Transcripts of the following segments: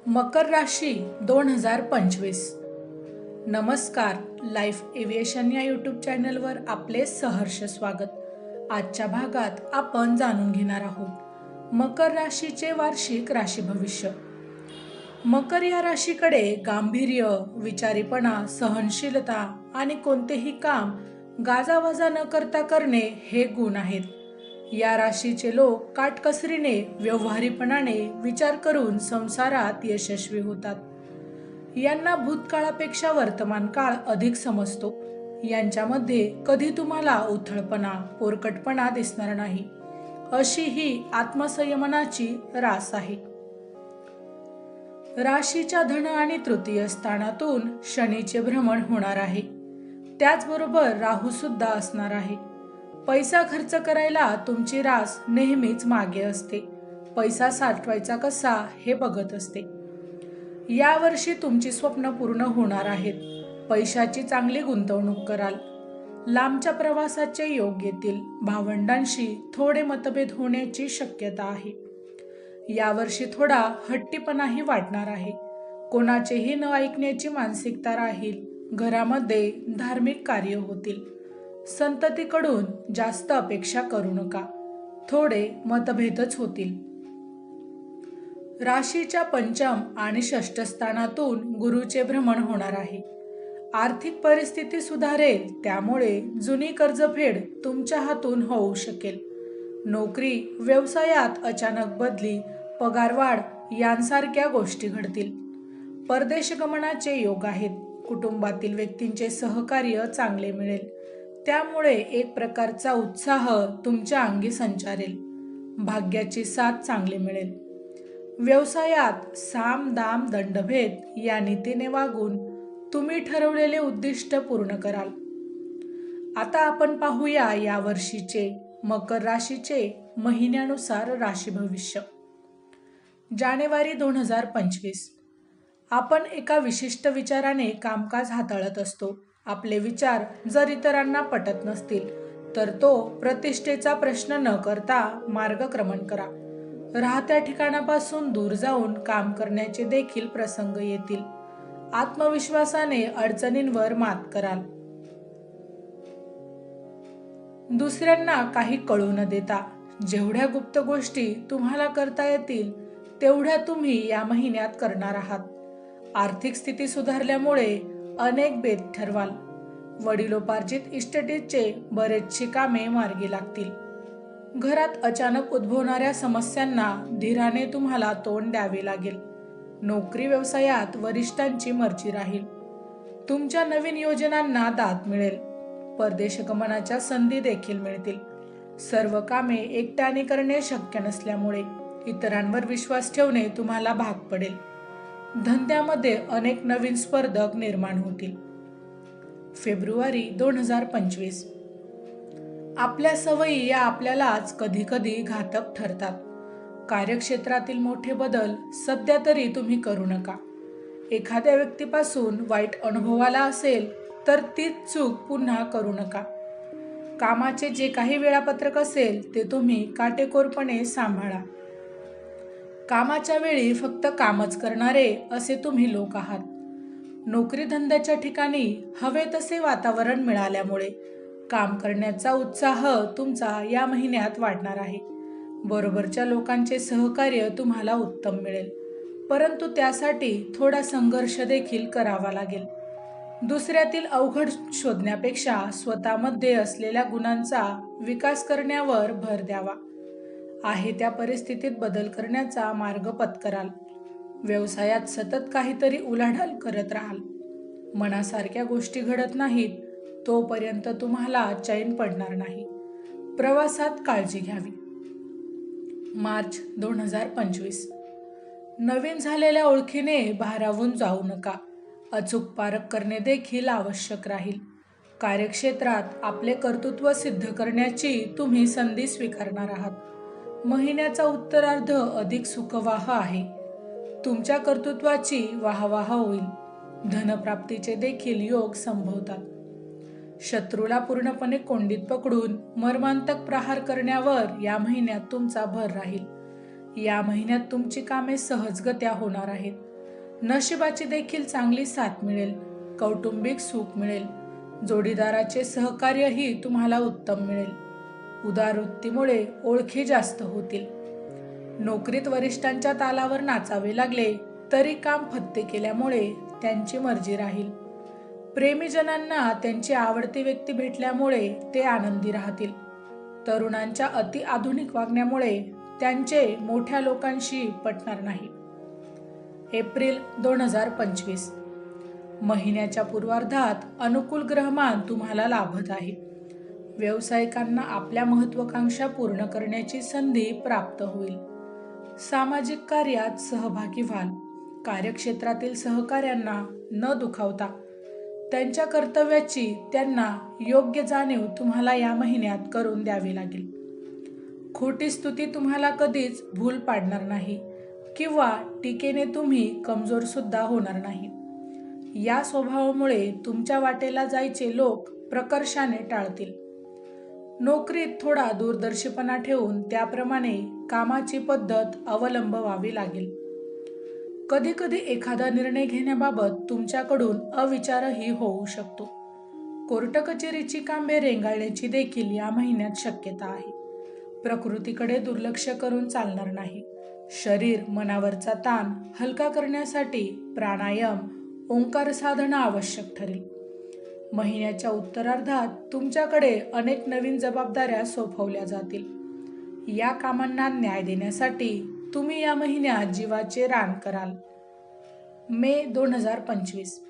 मकर राशी 2025. नमस्कार. Life aviation या यूट्यूब चॅनलवर आपले सहर्ष स्वागत. आजच्या भागात आपण जाणून घेणार आहोत मकर राशीचे वार्षिक राशी भविष्य. मकर या राशीकडे गांभीर्य, विचारीपणा, सहनशीलता आणि कोणतेही काम गाजावाजा न करता करणे हे गुण आहेत. या राशीचे लोक काटकसरीने, व्यवहारीपणाने विचार करून संसारात यशस्वी होतात. यांना भूतकाळापेक्षा वर्तमान काळ अधिक समजतो. यांच्यामध्ये कधी तुम्हाला उथळपणा, पोरकटपणा दिसणार नाही, अशी ही आत्मसंयमनाची रास आहे. राशीच्या धन आणि तृतीय स्थानातून शनीचे भ्रमण होणार आहे. त्याचबरोबर राहू सुद्धा असणार आहे. पैसा खर्च करायला तुमची रास नेहमीच मागे असते. पैसा साठवायचा कसा हे बघत असते. यावर्षी तुमची स्वप्न पूर्ण होणार आहेत. पैशाची चांगली गुंतवणूक कराल. लांबच्या प्रवासाचे योग येतील. भावंडांशी थोडे मतभेद होण्याची शक्यता आहे. यावर्षी थोडा हट्टीपणाही वाटणार आहे. कोणाचेही न ऐकण्याची मानसिकता राहील. घरामध्ये धार्मिक कार्य होतील. संततीकडून जास्त अपेक्षा करू नका. थोडे मतभेदच होतील. राशीच्या पंचम आणि षष्ठ स्थानातून गुरुचे भ्रमण होणार आहे. आर्थिक परिस्थिती सुधारेल. त्यामुळे जुनी कर्जफेड तुमच्या हातून होऊ शकेल. नोकरी, व्यवसायात अचानक बदली, पगारवाढ यांसारख्या गोष्टी घडतील. परदेश गमनाचे योग आहेत. कुटुंबातील व्यक्तींचे सहकार्य चांगले मिळेल. त्यामुळे एक प्रकारचा उत्साह तुमच्या अंगी संचारेल. भाग्याची साथ चांगली मिळेल. व्यवसायात साम दाम दंडभेद या नीतीने वागून तुम्ही ठरवलेले उद्दिष्ट पूर्ण कराल. आता आपण पाहूया या वर्षीचे मकर राशीचे महिन्यानुसार राशी भविष्य. जानेवारी 2025. आपण एका विशिष्ट विचाराने कामकाज हाताळत असतो. आपले विचार जर इतरांना पटत नसतील तर तो प्रतिष्ठेचा प्रश्न न करता मार्गक्रमण करा. राहत्या ठिकाणापासून दूर जाऊन काम करण्याचे देखील प्रसंग येतील. आत्मविश्वासाने अडचणींवर मात कराल. दुसऱ्यांना काही कळू न देता जेवढ्या गुप्त गोष्टी तुम्हाला करता येतील तेवढ्या तुम्ही या महिन्यात करणार आहात. आर्थिक स्थिती सुधारल्यामुळे अनेक बेत ठरवाल. वडिलोपार्जित इस्टेटीचे बरेचशी कामे मार्गी लागतील. घरात अचानक उद्भवणाऱ्या समस्यांना धीराने तुम्हाला तोंड द्यावे लागेल. नोकरी व्यवसायात वरिष्ठांची मर्जी राहील. तुमच्या नवीन योजनांना दाद मिळेल. परदेश गमनाच्या संधी देखील मिळतील. सर्व कामे एकट्याने करणे शक्य नसल्यामुळे इतरांवर विश्वास ठेवणे तुम्हाला भाग पडेल. धंद्यामध्ये अनेक नवीन स्पर्धक निर्माण होतील. फेब्रुवारी 2025. आपल्या सवयी या आपल्यालाच कधी कधी घातक ठरतात. कार्यक्षेत्रातील मोठे बदल सध्या तरी तुम्ही करू नका. एखाद्या व्यक्तीपासून वाईट अनुभव आला असेल तर तीच चूक पुन्हा करू नका. कामाचे जे काही वेळापत्रक असेल ते तुम्ही काटेकोरपणे सांभाळा. कामाच्या वेळी फक्त कामच करणारे असे तुम्ही लोक आहात. नोकरी धंद्याच्या ठिकाणी हवे तसे वातावरण मिळाल्यामुळे काम करण्याचा उत्साह तुमचा या महिन्यात वाढणार आहे. बरोबरच्या लोकांचे सहकार्य तुम्हाला उत्तम मिळेल. परंतु त्यासाठी थोडा संघर्ष देखील करावा लागेल. दुसऱ्यातील अवघड शोधण्यापेक्षा स्वतःमध्ये असलेल्या गुणांचा विकास करण्यावर भर द्यावा. आहे त्या परिस्थितीत बदल करण्याचा मार्ग पत्कराल. व्यवसायात सतत काहीतरी उलाढाल करत राहाल. मनासारख्या गोष्टी घडत नाहीत तोपर्यंत तुम्हाला चैन पडणार नाही. प्रवासात काळजी घ्यावी. मार्च 2025. नवीन झालेल्या ओळखीने भारावून जाऊ नका. अचूक पारख करणे देखील आवश्यक राहील. कार्यक्षेत्रात आपले कर्तृत्व सिद्ध करण्याची तुम्ही संधी स्वीकारणार आहात. महिन्याचा उत्तरार्ध अधिक सुखवाह आहे. तुमच्या कर्तृत्वाची वाहवाह होईल. धनप्राप्तीचे देखील योग संभवतात. शत्रूला पूर्णपणे कोंडीत पकडून मर्मांतक प्रहार करण्यावर या महिन्यात तुमचा भर राहील. या महिन्यात तुमची कामे सहजगत्या होणार आहेत. नशिबाची देखील चांगली साथ मिळेल. कौटुंबिक सुख मिळेल. जोडीदाराचे सहकार्यही तुम्हाला उत्तम मिळेल. उदारवृत्तीमुळे ओळखी जास्त होतील. नोकरीत वरिष्ठांच्या तालावर नाचावे लागले तरी काम फत्ते केल्यामुळे त्यांची मर्जी राहील. प्रेमीजनांना त्यांची आवडती व्यक्ती भेटल्यामुळे ते आनंदी राहतील. तरुणांच्या अति आधुनिक वागण्यामुळे त्यांचे मोठ्या लोकांशी पटणार नाही. एप्रिल 2025 महिन्याच्या पूर्वार्धात अनुकूल ग्रहमान तुम्हाला लाभत आहे. व्यावसायिकांना आपल्या महत्त्वाकांक्षा पूर्ण करण्याची संधी प्राप्त होईल. सामाजिक कार्यात सहभागी व्हाल. कार्यक्षेत्रातील सहकाऱ्यांना न दुखावता त्यांच्या कर्तव्याची त्यांना योग्य जाणीव तुम्हाला या महिन्यात करून द्यावी लागेल. खोटी स्तुती तुम्हाला कधीच भूल पाडणार नाही किंवा टीकेने तुम्ही कमजोर सुद्धा होणार नाही. या स्वभावामुळे तुमच्या वाटेला जायचे लोक प्रकर्षाने टाळतील. नोकरीत थोडा दूरदर्शीपणा ठेवून त्याप्रमाणे कामाची पद्धत अवलंबवावी लागेल. कधी कधी एखादा निर्णय घेण्याबाबत तुमच्याकडून अविचारही होऊ शकतो. कोर्ट कचेरीची कामे रेंगाळण्याची देखील या महिन्यात शक्यता आहे. प्रकृतीकडे दुर्लक्ष करून चालणार नाही. शरीर मनावरचा ताण हलका करण्यासाठी प्राणायाम, ओंकार साधना आवश्यक ठरेल. महिन्याच्या उत्तरार्धात तुमच्याकडे अनेक नवीन जबाबदाऱ्या सोपवल्या जातील. या कामांना न्याय देण्यासाठी तुम्ही या महिन्यात जीवाचे रान कराल. मे 2025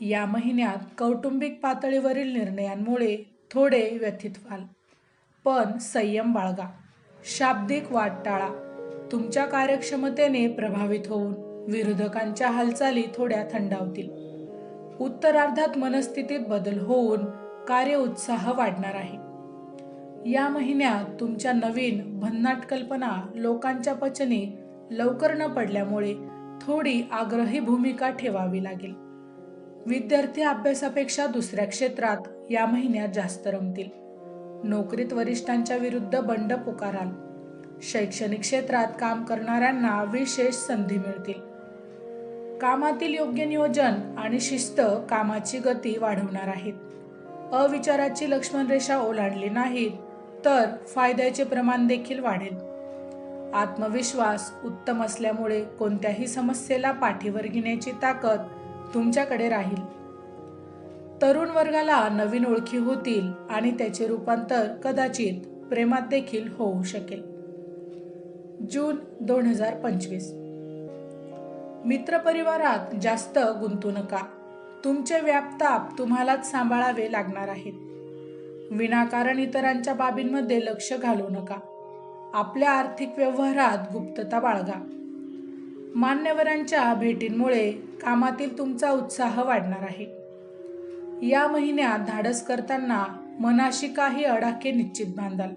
या महिन्यात कौटुंबिक पातळीवरील निर्णयांमुळे थोडे व्यथित व्हाल, पण संयम बाळगा. शाब्दिक वाद टाळा. तुमच्या कार्यक्षमतेने प्रभावित होऊन विरोधकांच्या हालचाली थोड्या थंडावतील. उत्तरार्धात मनस्थितीत बदल होऊन कार्य उत्साह वाढणार आहे. या महिन्यात तुमच्या नवीन भन्नाट कल्पना लोकांच्या पचनी लवकर न पडल्यामुळे थोडी आग्रही भूमिका ठेवावी लागेल. विद्यार्थी अभ्यासापेक्षा दुसऱ्या क्षेत्रात या महिन्यात जास्त रमतील. नोकरीत वरिष्ठांच्या विरुद्ध बंड पुकाराल. शैक्षणिक क्षेत्रात काम करणाऱ्यांना विशेष संधी मिळतील. कामातील योग्य नियोजन आणि शिस्त कामाची गती वाढवणार आहेत. अविचाराची लक्ष्मण रेषा ओलांडली नाहीत तर फायद्याचे प्रमाण देखील वाढेल. आत्मविश्वास उत्तम असल्यामुळे कोणत्याही समस्येला पाठीवर घेण्याची ताकद तुमच्याकडे राहील. तरुण वर्गाला नवीन ओळखी होतील आणि त्याचे रूपांतर कदाचित प्रेमात देखील होऊ शकेल. जून 2025 मित्रपरिवारात जास्त गुंतू नका. तुमचे व्यापताप तुम्हालाच सांभाळावे लागणार आहेत. विनाकारण इतरांच्या बाबींमध्ये लक्ष घालू नका. आपल्या आर्थिक व्यवहारात गुप्तता बाळगा. मान्यवरांच्या भेटींमुळे कामातील तुमचा उत्साह वाढणार आहे. या महिन्यात धाडस करताना मनाशी काही अडाके निश्चित बांधाल.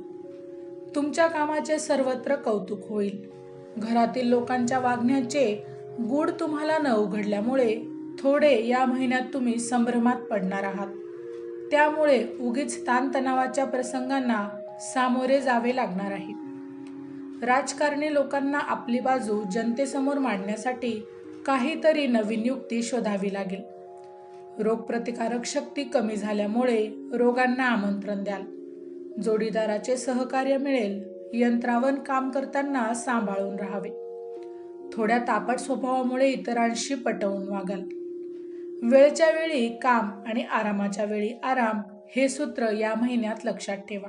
तुमच्या कामाचे सर्वत्र कौतुक होईल. घरातील लोकांच्या वागण्याचे गूढ तुम्हाला न उघडल्यामुळे थोडे या महिन्यात तुम्ही संभ्रमात पडणार आहात. त्यामुळे उगीच ताणतणावाच्या प्रसंगांना सामोरे जावे लागणार आहे. राजकारणी लोकांना आपली बाजू जनतेसमोर मांडण्यासाठी काहीतरी नवीन युक्ती शोधावी लागेल. रोगप्रतिकारक शक्ती कमी झाल्यामुळे रोगांना आमंत्रण द्याल. जोडीदाराचे सहकार्य मिळेल. यंत्रावर काम करताना सांभाळून राहावे. थोड्या तापट स्वभावामुळे इतरांशी पटवून वागाल. वेळच्या वेळी काम आणि आरामाच्या वेळी आराम हे सूत्र या महिन्यात लक्षात ठेवा.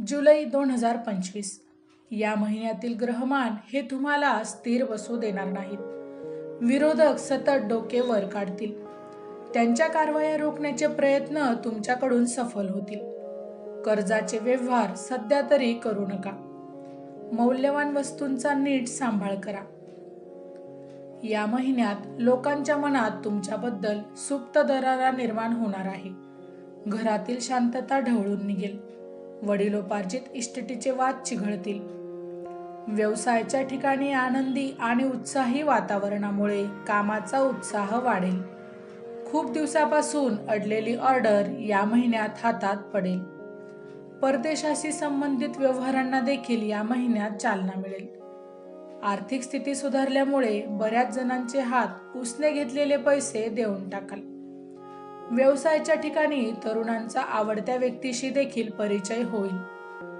जुलै 2025 या महिन्यातील ग्रहमान हे तुम्हाला स्थिर बसू देणार नाहीत. विरोधक सतत डोके वर काढतील. त्यांच्या कारवाया रोखण्याचे प्रयत्न तुमच्याकडून सफल होतील. कर्जाचे व्यवहार सध्या तरी करू नका. मौल्यवान वस्तूंचा नीट सांभाळ करा. या महिन्यात लोकांच्या मनात तुमच्याबद्दल सुप्त दरारा निर्माण होणार आहे. घरातील शांतता ढवळून निघेल. वडिलोपार्जित इस्टेटीचे वाद चिघळतील. व्यवसायाच्या ठिकाणी आनंदी आणि उत्साही वातावरणामुळे कामाचा उत्साह वाढेल. खूप दिवसापासून अडलेली ऑर्डर या महिन्यात हातात पडेल. परदेशाशी संबंधित व्यवहारांना देखील या महिन्यात चालना मिळेल. आर्थिक स्थिती सुधारल्यामुळे बऱ्याच जणांचे हात उसने घेतलेले पैसे देऊन टाकाल. व्यवसायाच्या ठिकाणी तरुणांचा आवडत्या व्यक्तीशी देखील परिचय होईल.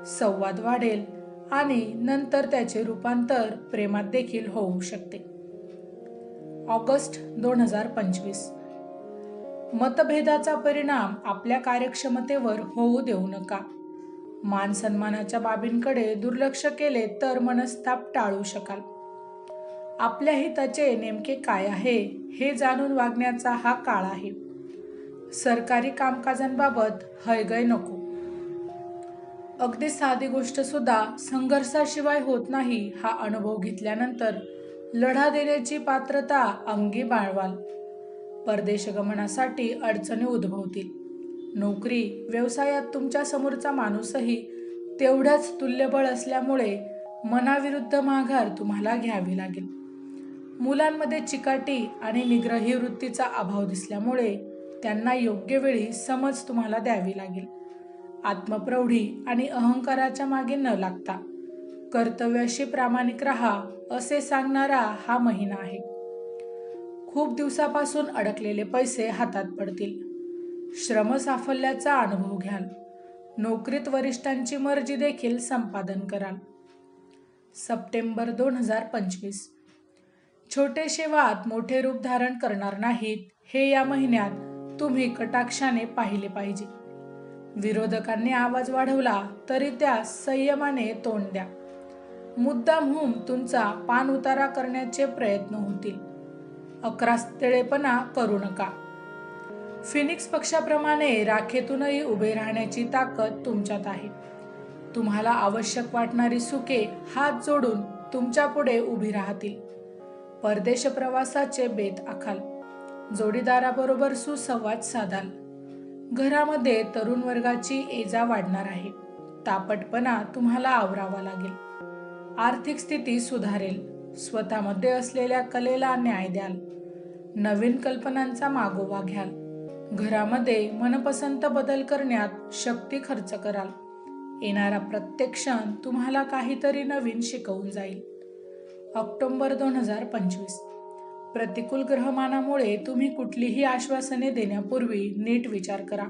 संवाद वाढेल आणि नंतर त्याचे रूपांतर प्रेमात देखील होऊ शकते. ऑगस्ट 2025. मतभेदाचा परिणाम आपल्या कार्यक्षमतेवर होऊ देऊ नका. मान सन्मानाच्या बाबींकडे दुर्लक्ष केले तर मनस्ताप टाळू शकाल. आपल्या हिताचे नेमके काय आहे हे जाणून वागण्याचा हा काळ आहे. सरकारी कामकाजांबाबत हयगय नको. अगदी साधी गोष्ट सुद्धा संघर्षाशिवाय होत नाही हा अनुभव घेतल्यानंतर लढा देण्याची पात्रता अंगी बाळवाल. परदेश गमनासाठी अडचणी उद्भवतील. नोकरी व्यवसायात तुमच्या समोरचा माणूसही तेवढ्याच तुल्यबळ असल्यामुळे मनाविरुद्ध माघार तुम्हाला घ्यावी लागेल. मुलांमध्ये चिकाटी आणि निग्रही वृत्तीचा अभाव दिसल्यामुळे त्यांना योग्य वेळी समज तुम्हाला द्यावी लागेल. आत्मप्रौढी आणि अहंकाराच्या मागे न लागता कर्तव्याशी प्रामाणिक राहा असे सांगणारा हा महिना आहे. खूप दिवसापासून अडकलेले पैसे हातात पडतील. श्रम साफल्याचा अनुभव घ्याल. नोकरीत वरिष्ठांची मर्जी देखील संपादन कराल. सप्टेंबर 2025. छोटेसे वाद मोठे रूप धारण करणार नाहीत हे या महिन्यात तुम्ही कटाक्षाने पाहिले पाहिजे. विरोधकांनी आवाज वाढवला तरी त्या संयमाने तोंड द्या. मुद्दामहून तुमचा पाणउतारा करण्याचे प्रयत्न होतील. अक्रास्तळेपणा करू नका. फिनिक्स पक्षाप्रमाणे राखेतूनही उभे राहण्याची ताकद तुमच्यात आहे. तुम्हाला आवश्यक वाटणारी सुखे हात जोडून तुमच्या पुढे उभी राहतील. परदेश प्रवासाचे बेत आखाल. जोडीदाराबरोबर सुसंवाद साधाल. घरामध्ये तरुण वर्गाची एजा वाढणार आहे. तापटपणा तुम्हाला आवरावा लागेल. आर्थिक स्थिती सुधारेल. स्वतःमध्ये असलेल्या कलेला न्याय द्याल. नवीन कल्पनांचा मागोवा घ्याल. घरामध्ये मनपसंत बदल करण्यात शक्ती खर्च कराल. येणारा प्रत्येक क्षण तुम्हाला काहीतरी नवीन शिकवून जाईल. ऑक्टोबर 2025. प्रतिकूल ग्रहमानामुळे तुम्ही कुठलीही आश्वासने देण्यापूर्वी नीट विचार करा.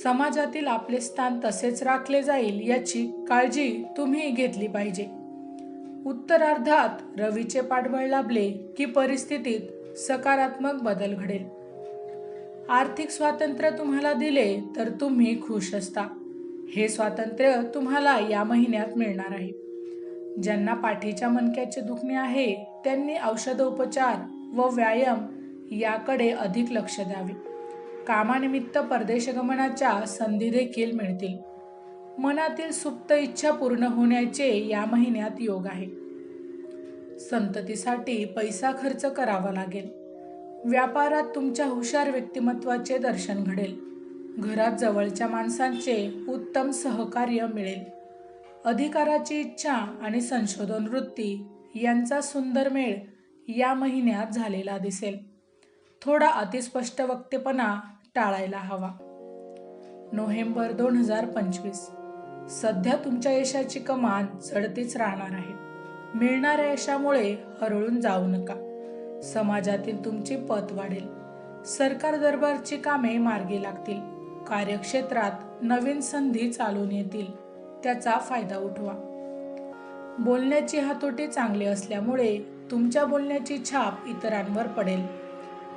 समाजातील आपले स्थान तसेच राखले जाईल याची काळजी तुम्ही घेतली पाहिजे. उत्तरार्धात रवीचे पाठबळ लाभले की परिस्थितीत सकारात्मक बदल घडेल. आर्थिक स्वातंत्र्य तुम्हाला दिले तर तुम्ही खुश असता. हे स्वातंत्र्य तुम्हाला या महिन्यात मिळणार आहे. ज्यांना पाठीच्या मणक्याचे दुखणे आहे त्यांनी औषधोपचार व व्यायाम याकडे अधिक लक्ष द्यावे. कामानिमित्त परदेश गमनाच्या संधी देखील मिळतील. मनातील सुप्त इच्छा पूर्ण होण्याचे या महिन्यात योग आहे. संततीसाठी पैसा खर्च करावा लागेल. व्यापारात तुमच्या हुशार व्यक्तिमत्वाचे दर्शन घडेल. घरात जवळच्या माणसांचे उत्तम सहकार्य मिळेल. अधिकाराची इच्छा आणि संशोधन वृत्ती यांचा सुंदर मेळ या महिन्यात झालेला दिसेल. थोडा अतिस्पष्ट वक्तेपणा टाळायला हवा. नोव्हेंबर 2025. सध्या तुमच्या यशाची कमान चढतीच राहणार आहे. मिळणाऱ्या यशामुळे हरळून जाऊ नका. समाजातील तुमची पत वाढेल. सरकार दरबारची कामे मार्गी लागतील. कार्यक्षेत्रात नवीन संधी चालून येतील. त्याचा फायदा उठवा. बोलण्याची हातोटी चांगली असल्यामुळे तुमच्या बोलण्याची छाप इतरांवर पडेल.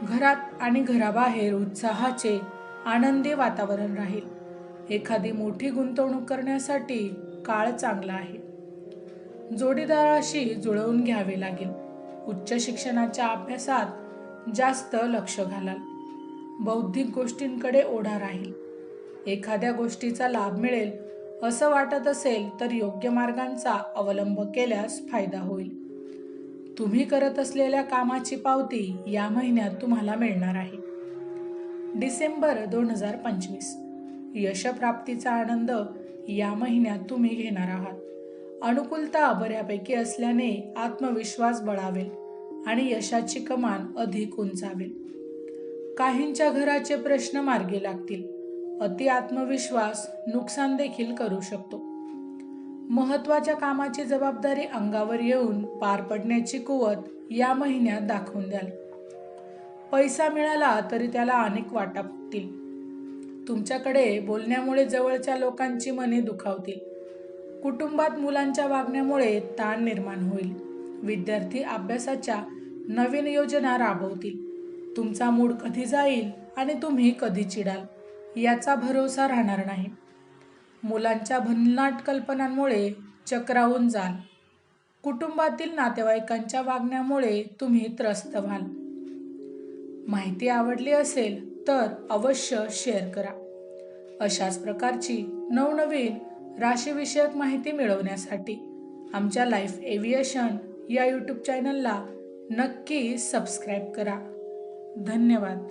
घरात आणि घराबाहेर उत्साहाचे आनंदी वातावरण राहील. एखादी मोठी गुंतवणूक करण्यासाठी काळ चांगला आहे. जोडीदाराशी जुळवून घ्यावे लागेल. उच्च शिक्षणाच्या अभ्यासात जास्त लक्ष घालाल. बौद्धिक गोष्टींकडे ओढा राहील. एखाद्या गोष्टीचा लाभ मिळेल असं वाटत असेल तर योग्य मार्गांचा अवलंब केल्यास फायदा होईल. तुम्ही करत असलेल्या कामाची पावती या महिन्यात तुम्हाला मिळणार आहे. डिसेंबर 2025. यशप्राप्तीचा आनंद या महिन्यात तुम्ही घेणार आहात. अनुकूलता बऱ्यापैकी असल्याने आत्मविश्वास बळावेल आणि यशाची कमान अधिक उंचावेल. काहींच्या घराचे प्रश्न मार्गी लागतील. अति आत्मविश्वास नुकसान देखील करू शकतो. महत्त्वाच्या कामाची जबाबदारी अंगावर येऊन पार पडण्याची कुवत या महिन्यात दाखवून द्याल. पैसा मिळाला तरी त्याला अनेक वाटा फुटतील. तुमच्याकडे बोलण्यामुळे जवळच्या लोकांची मने दुखावतील. कुटुंबात मुलांच्या वागण्यामुळे ताण निर्माण होईल. विद्यार्थी अभ्यासाच्या नवीन योजना राबवतील. तुमचा मूड कधी जाईल आणि तुम्ही कधी चिडाल याचा भरोसा राहणार नाही. मुलांच्या भन्नाट कल्पनांमुळे चक्रावून जाल. कुटुंबातील नातेवाईकांच्या वागण्यामुळे तुम्ही त्रस्त व्हाल. माहिती आवडली असेल तर अवश्य शेअर करा. अशाच प्रकारची नवनवीन राशीविषयक माहिती मिळवण्यासाठी आमच्या लाईफ एव्हिएशन या यूट्यूब चॅनलला नक्की सबस्क्राईब करा. धन्यवाद.